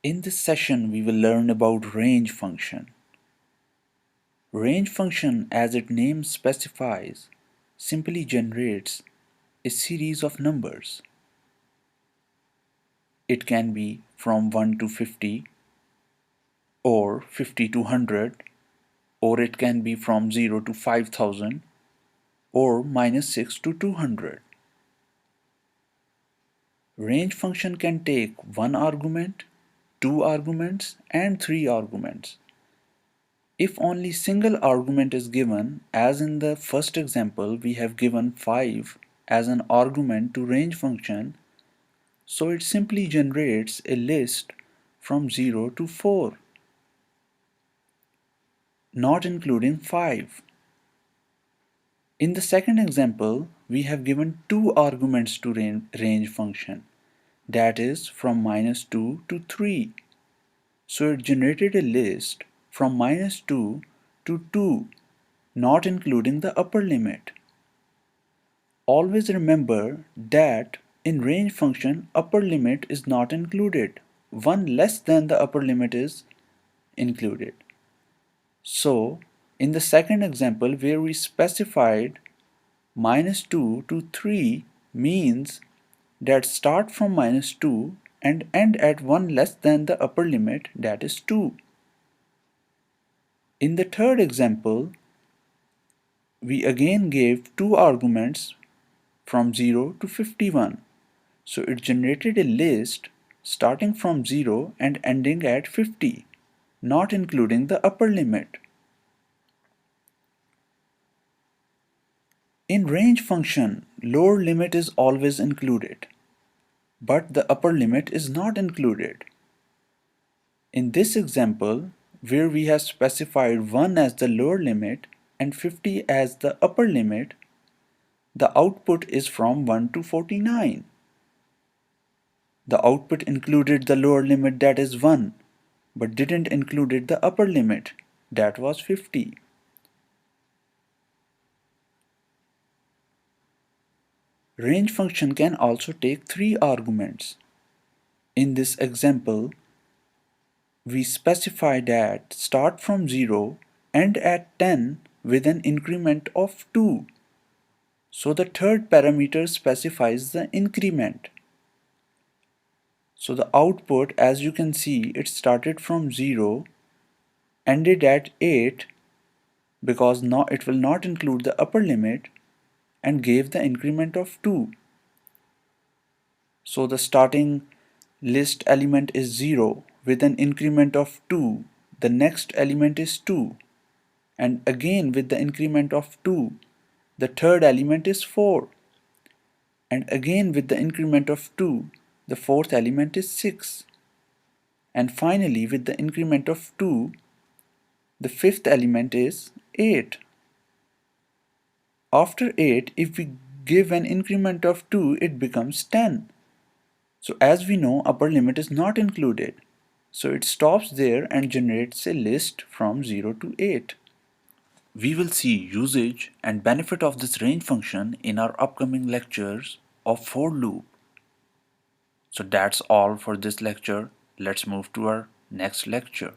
In this session, we will learn about range function. Range function, as its name specifies, simply generates a series of numbers. It can be from 1 to 50, or 50 to 100, or it can be from 0 to 5000, or minus 6 to 200. Range function can take one argument, two arguments, and three arguments. If only single argument is given, as in the first example we have given 5 as an argument to range function, so it simply generates a list from 0 to 4, not including 5. In the second example, we have given two arguments to range function, that is from -2 to 3. So it generated a list from -2 to 2, not including the upper limit. Always remember that in range function upper limit is not included. One less than the upper limit is included. So in the second example where we specified -2 to 3 means that start from -2 and end at one less than the upper limit, that is 2. In the third example, we again gave two arguments from 0 to 51. So it generated a list starting from 0 and ending at 50, not including the upper limit. In range function, lower limit is always included, but the upper limit is not included. In this example, where we have specified 1 as the lower limit and 50 as the upper limit, the output is from 1 to 49. The output included the lower limit, that is 1, but didn't include the upper limit, that was 50. Range function can also take three arguments. In this example, we specify that start from 0, end at 10 with an increment of 2. So the third parameter specifies the increment. So the output, as you can see, it started from 0, ended at 8 because it will not include the upper limit, and gave the increment of 2. So the starting list element is 0 with an increment of 2. The next element is 2, and again with the increment of 2. The third element is 4, and again with the increment of 2. The fourth element is 6, and finally with the increment of 2. The fifth element is 8. After 8, if we give an increment of 2, it becomes 10. So as we know, upper limit is not included. So it stops there and generates a list from 0 to 8. We will see usage and benefit of this range function in our upcoming lectures of for loop. So that's all for this lecture. Let's move to our next lecture.